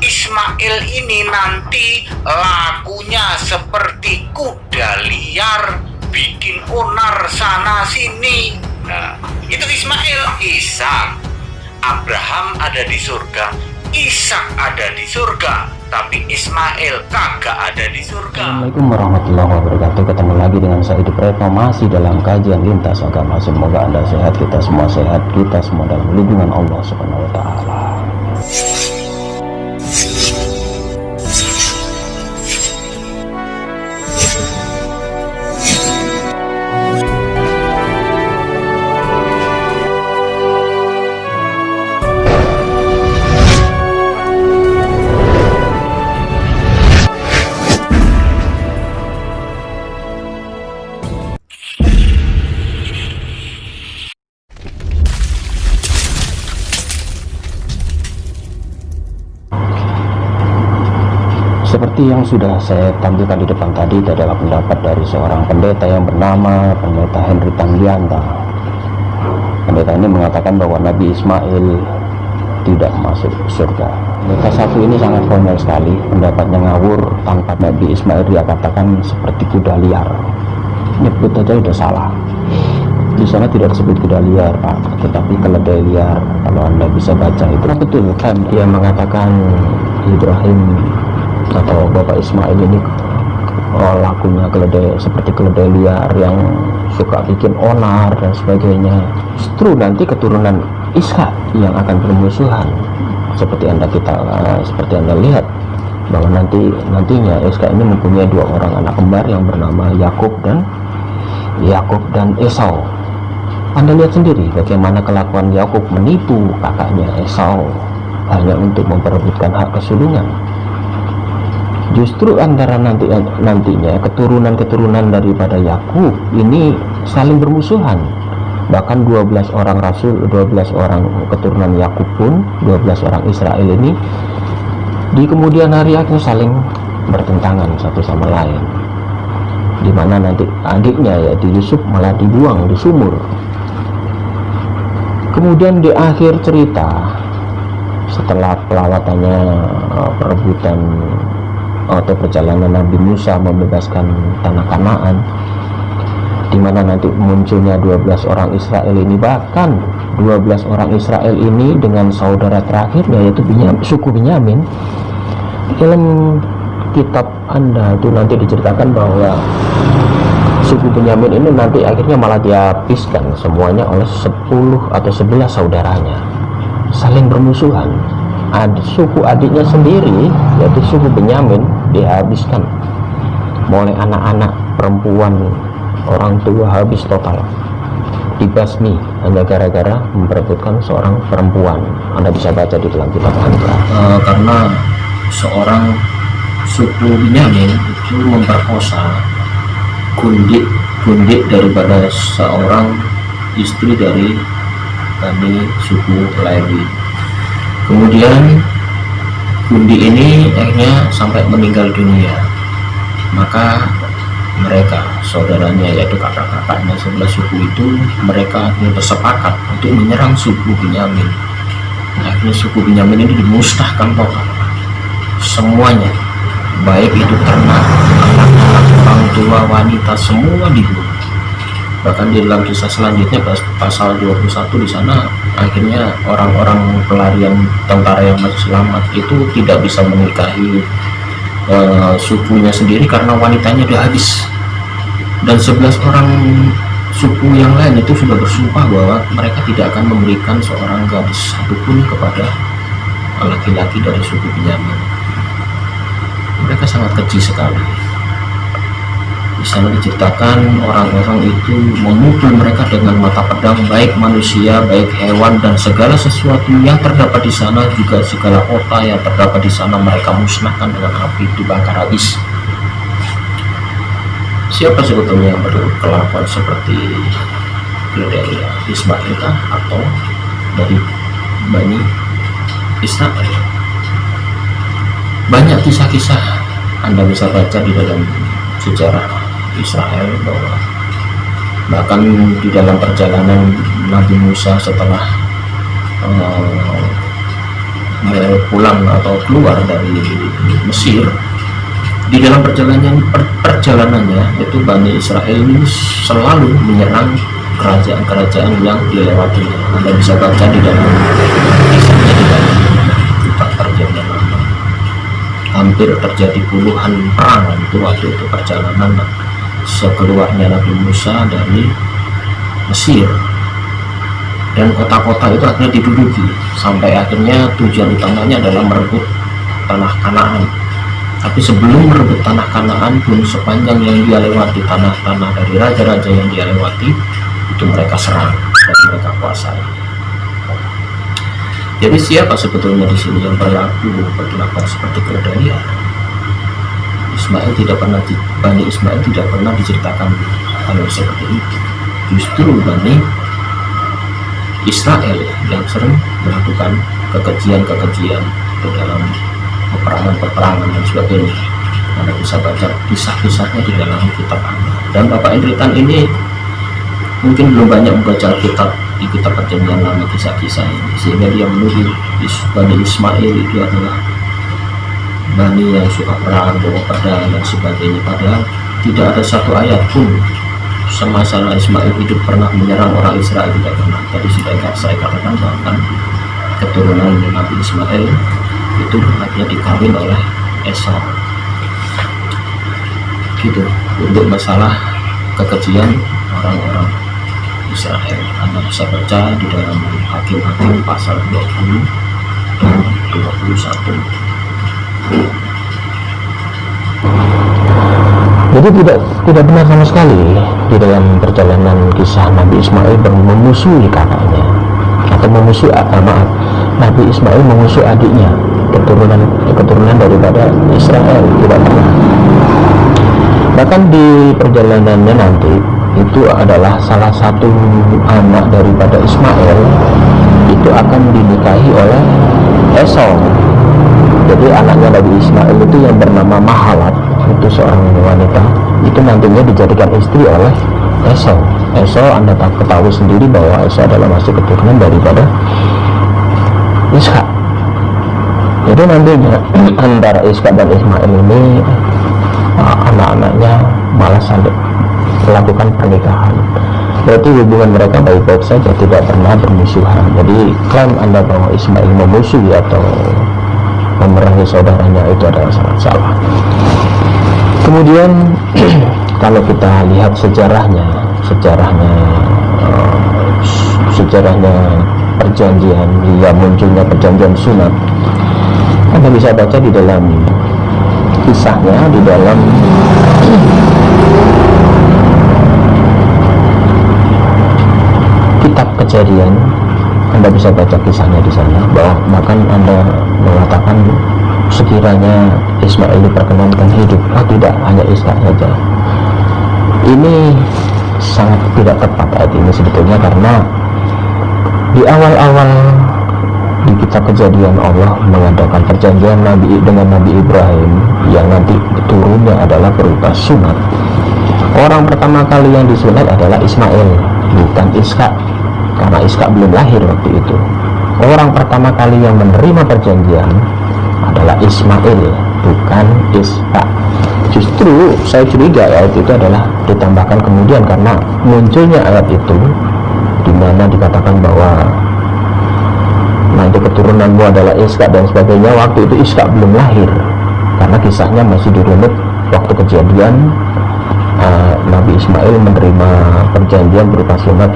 Ismail ini nanti lakunya seperti kuda liar, bikin onar sana sini. Nah, itu Ismail. Ishak, Abraham ada di surga, Ishak ada di surga, tapi Ismail kagak ada di surga. Assalamualaikum warahmatullahi wabarakatuh. Ketemu lagi dengan saya di Pretno, masih dalam kajian lintas agama. Semoga Anda sehat, kita semua sehat, kita semua dalam lindungan Allah Subhanahu wa taala. Seperti yang sudah saya tampilkan di depan tadi, itu adalah pendapat dari seorang pendeta yang bernama Pendeta Henry Tanggianta. Pendeta ini mengatakan bahwa Nabi Ismail tidak masuk surga. Pendeta satu ini sangat konyol sekali, pendapatnya ngawur. Tanpa Nabi Ismail dia katakan seperti kuda liar. Nyebut aja udah salah. Di sana tidak disebut kuda liar, Pak, tetapi keledai liar. Kalau Anda bisa baca itu betul kan, dia mengatakan Ibrahim atau Bapak Ismail ini lakunya keledai, seperti keledai liar yang suka bikin onar dan sebagainya. Justru nanti keturunan Ishak yang akan bermusuhan, seperti Anda lihat bahwa nantinya Ishak ini mempunyai dua orang anak kembar yang bernama Yakub dan Esau. Anda lihat sendiri bagaimana kelakuan Yakub menipu kakaknya Esau hanya untuk memperebutkan hak kesulungan. Justru antara nantinya keturunan daripada Yakub ini saling bermusuhan. Bahkan 12 orang rasul, 12 orang keturunan Yakub pun, 12 orang Israel ini di kemudian hari akan saling bertentangan satu sama lain. Di mana nanti adiknya yaitu Yusuf malah dibuang di sumur. Kemudian di akhir cerita, setelah pelawatannya perebutan atau perjalanan Nabi Musa membebaskan tanah Kanaan, di mana nanti munculnya 12 orang Israel ini, bahkan 12 orang Israel ini dengan saudara terakhirnya yaitu suku Benyamin. Dalam kitab Anda itu nanti diceritakan bahwa suku Benyamin ini nanti akhirnya malah dihabiskan semuanya oleh 10 atau 11 saudaranya, saling bermusuhan. Suku adiknya sendiri yaitu suku Benyamin dihabiskan, mulai anak-anak, perempuan, orang tua habis total, dibasmi hanya gara-gara memperebutkan seorang perempuan. Anda bisa baca di dalam kitab Anda. Karena seorang suku Benyamin itu memperkosa gundik daripada seorang istri dari Bani suku Lewi. Kemudian Gundi ini akhirnya sampai meninggal dunia. Maka mereka, saudaranya yaitu kakak-kakaknya sebelah suku itu, mereka akhirnya bersepakat untuk menyerang suku Benyamin. Akhirnya suku Benyamin ini dimusnahkan total, semuanya, baik itu ternak, anak-anak, orang tua, wanita, semua dibunuh. Bahkan di dalam kisah selanjutnya pasal 21 di sana akhirnya orang-orang pelarian tentara yang masih selamat itu tidak bisa menikahi sukunya sendiri karena wanitanya udah habis. Dan 11 orang suku yang lain itu sudah bersumpah bahwa mereka tidak akan memberikan seorang gadis satupun kepada laki-laki dari suku Benyamin. Mereka sangat keji sekali. Di sana diceritakan orang-orang itu memukul mereka dengan mata pedang, baik manusia, baik hewan, dan segala sesuatu yang terdapat di sana, juga segala kota yang terdapat di sana mereka musnahkan dengan api, dibakar habis. Siapa sebetulnya yang berkelakuan seperti dari Ismail atau dari Bani Israel? Banyak kisah-kisah Anda bisa baca di dalam sejarah Israel bahwa bahkan di dalam perjalanan Nabi Musa setelah mau pulang atau keluar dari Mesir, di dalam perjalanannya itu Bani Israel ini selalu menyerang kerajaan-kerajaan yang dilewatinya. Anda bisa baca di dalam kisahnya di dalam kitab Perjanjian Lama. Hampir terjadi puluhan perang itu waktu itu perjalanan sekeluarnya Nabi Musa dari Mesir, dan kota-kota itu akhirnya diduduki sampai akhirnya tujuan utamanya adalah merebut tanah Kanaan. Tapi sebelum merebut tanah Kanaan pun, sepanjang yang dia lewati, tanah-tanah dari raja-raja yang dia lewati itu mereka serang dan mereka kuasai. Jadi siapa sebetulnya di sini yang berlaku seperti keledai liar? Bani Ismail tidak pernah diceritakan hal seperti itu. Justru Bani Israel yang sering melakukan kekejian di dalam peperangan dan sebagainya. Anda bisa baca kisah-kisahnya di dalam kitab Anda. Dan Bapak Indritan ini mungkin belum banyak membaca di kitab Perjanjian Lama kisah-kisah ini, sehingga dia menuduh Bani Ismail itu adalah Bani yang suka perang, bawa pedang dan sebagainya. Padahal tidak ada satu ayat pun semasa Ismail hidup pernah menyerang orang Israel, tidak pernah. Tadi sudah saya katakan bahkan keturunan Nabi Ismail itu akhirnya dikawin oleh Esau. Gitu untuk masalah kekejian orang-orang Israel. Anda bisa baca di dalam Hakim-Hakim pasal 20 dan 21. Jadi tidak benar sama sekali di dalam perjalanan kisah Nabi Ismail memusuhi kakaknya atau memusuhi Nabi Ismail memusuhi adiknya, keturunan daripada Israel, tidak pernah. Bahkan di perjalanannya nanti itu adalah salah satu anak daripada Ismail itu akan dinikahi oleh Esau. Jadi anaknya Nabi Ismail itu yang bernama Mahalat, itu seorang wanita, itu nantinya dijadikan istri oleh Esau. Esau Anda ketahui sendiri bahwa Esau adalah masih keturunan daripada Ishak. Jadi nantinya antara Ishak dan Ismail ini anak-anaknya malah saling melakukan pernikahan. Berarti hubungan mereka baik-baik saja, tidak pernah bermusuhan. Jadi klaim Anda bahwa Ismail memusuhi atau memerangi saudaranya itu adalah sangat salah. Kemudian kalau kita lihat sejarahnya perjanjian, hingga munculnya perjanjian sunat, Anda bisa baca di dalam kisahnya, di dalam kitab Kejadian. Anda bisa baca kisahnya di sana, bahwa bahkan Anda mengatakan sekiranya Ismail diperkenankan hidup, tidak hanya Ishak saja. Ini sangat tidak tepat ayat ini sebetulnya, karena di awal-awal di kitab Kejadian Allah mengadakan perjanjian dengan Nabi Ibrahim yang nanti turunnya adalah berupa sunat. Orang pertama kali yang disunat adalah Ismail, bukan Ishak, karena Ishak belum lahir waktu itu. Orang pertama kali yang menerima perjanjian adalah Ismail, bukan Ishak. Justru saya curiga ayat itu adalah ditambahkan kemudian, karena munculnya ayat itu di mana dikatakan bahwa nanti keturunanmu adalah Ishak dan sebagainya. Waktu itu Ishak belum lahir, karena kisahnya masih dirunut waktu kejadian. Nabi Ismail menerima perjanjian berupa sunat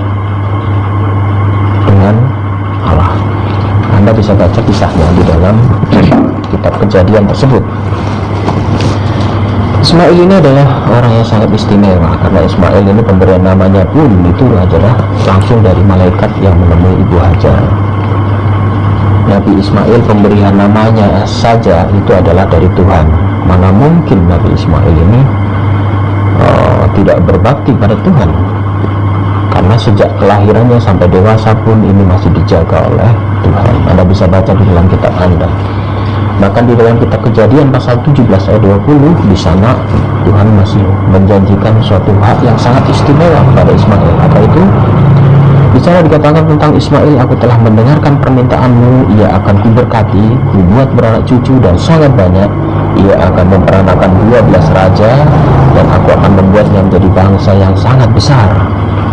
dengan Allah. Anda bisa baca kisahnya di dalam kitab Kejadian tersebut. Ismail ini adalah orang yang sangat istimewa, karena Ismail ini pemberian namanya pun itu adalah langsung dari malaikat yang menemui Ibu Hajar. Nabi Ismail pemberian namanya saja itu adalah dari Tuhan. Mana mungkin Nabi Ismail ini tidak berbakti pada Tuhan, karena sejak kelahirannya sampai dewasa pun ini masih dijaga oleh Tuhan. Anda bisa baca di dalam kitab Anda. Bahkan di dalam kitab Kejadian pasal 17 ayat 20, di sana Tuhan masih menjanjikan suatu hak yang sangat istimewa kepada Ismail. Apa itu? Di sana dikatakan tentang Ismail, aku telah mendengarkan permintaanmu, ia akan kuberkati, kubuat beranak cucu dan sangat banyak, ia akan memperanakan 12 raja, dan aku akan membuatnya menjadi bangsa yang sangat besar.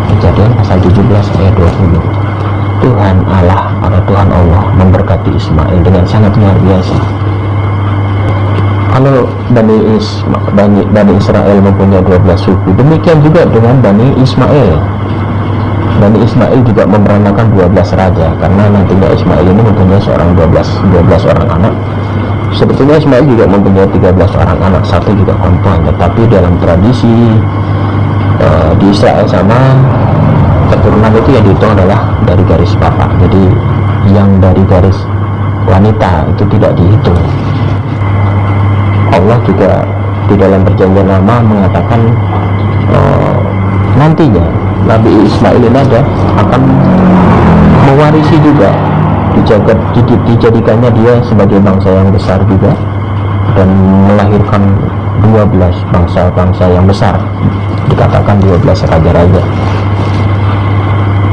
Kejadian pasal 17 ayat 20. Tuhan Allah atau Tuhan Allah memberkati Ismail dengan sangat luar biasa. Kalau Bani Israel mempunyai 12 suku, demikian juga dengan Bani Ismail. Bani Ismail juga memperanakan 12 raja, karena nantinya Ismail ini mempunyai 12 orang anak. Sebetulnya Ismail juga mempunyai 13 orang anak, satu juga perempuan, tetapi dalam tradisi di Israel sama, keturunan itu yang dihitung adalah dari garis bapak. Jadi yang dari garis wanita itu tidak dihitung. Allah juga di dalam perjanjian lama mengatakan nantinya Nabi Ismail ini akan mewarisi juga, dijadikannya dia sebagai bangsa yang besar juga, dan melahirkan 12 bangsa-bangsa yang besar, dikatakan 12 raja-raja.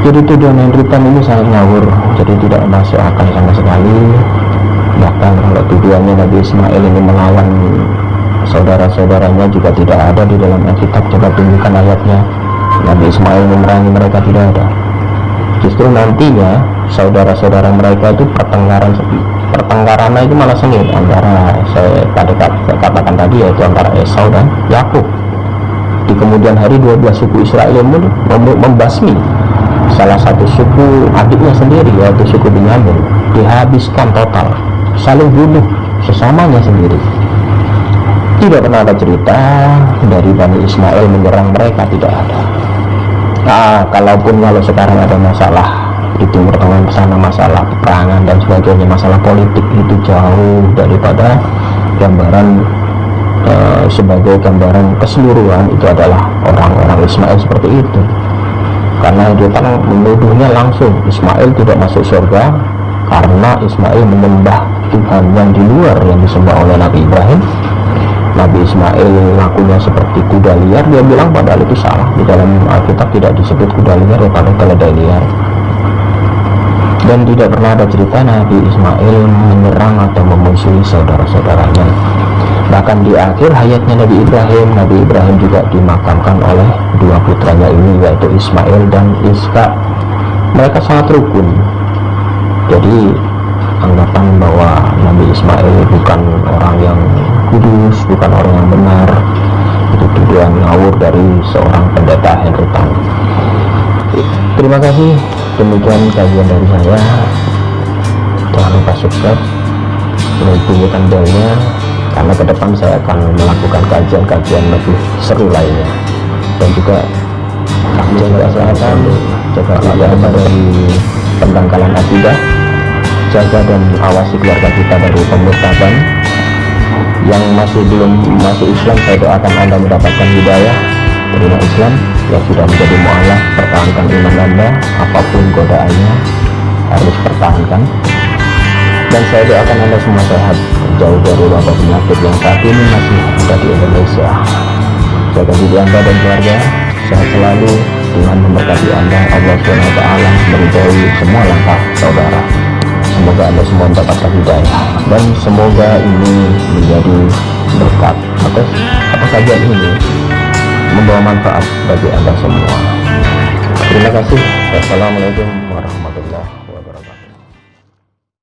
Jadi tuduhan Henritan ini sangat ngawur, jadi tidak masuk akal sama sekali. Bahkan kalau tuduhannya Nabi Ismail ini melawan saudara-saudaranya juga tidak ada di dalam Alkitab. Coba tunjukkan ayatnya. Nabi Ismail memerangi mereka, tidak ada. Justru nantinya saudara-saudara mereka itu pertengkarannya itu malah sengit antara, saya katakan tadi, yaitu antara Esau dan Yakub. Di kemudian hari 12 suku Israel membasmi salah satu suku adiknya sendiri, yaitu suku Benyamin, dihabiskan total, saling bunuh sesamanya sendiri. Tidak pernah ada cerita dari Bani Ismail menyerang mereka, tidak ada. Nah, kalau sekarang ada masalah di Timur Tengah sana, masalah peperangan dan sebagainya, masalah politik, itu jauh daripada gambaran sebagai gambaran keseluruhan itu adalah orang-orang Ismail seperti itu. Karena dia kan menuduhnya langsung Ismail tidak masuk surga karena Ismail menyembah Tuhan yang di luar yang disembah oleh Nabi Ibrahim. Nabi Ismail lakunya seperti kuda liar, dia bilang, padahal itu salah. Di dalam Alkitab tidak disebut kuda liar, ya pada keledai liar. Dan tidak pernah ada cerita Nabi Ismail menyerang atau memusuhi saudara-saudaranya. Bahkan di akhir hayatnya Nabi Ibrahim juga dimakamkan oleh dua putranya ini, yaitu Ismail dan Ishak. Mereka sangat rukun. Jadi anggapan bahwa Nabi Ismail bukan orang yang kudus, bukan orang yang benar, itu tuduhan ngawur dari seorang pendeta Henritan. Terima kasih, demikian kajian dari saya. Jangan lupa subscribe, bunyikan belnya, karena ke depan saya akan melakukan kajian-kajian lebih seru lainnya. Dan juga jaga kesehatan, jaga keadaan dari pendangkalan akidah, jaga dan awasi keluarga kita dari pemurtadan. Yang masih belum masuk Islam, saya doakan Anda mendapatkan hidayah, terima Islam. Yang sudah menjadi mu'alaf, pertahankan iman Anda, apapun godaannya harus pertahankan. Dan saya doakan Anda semua sehat, jauh dari wabah penyakit yang saat ini masih ada di Indonesia. Jaga diri Anda dan keluarga, sehat selalu. Tuhan memberkati Anda. Allah SWT meridhai semua langkah saudara. Semoga Anda semua mendapatkan hidayah, dan semoga ini menjadi berkat atas kajian ini, membawa manfaat bagi Anda semua. Terima kasih. Wassalamualaikum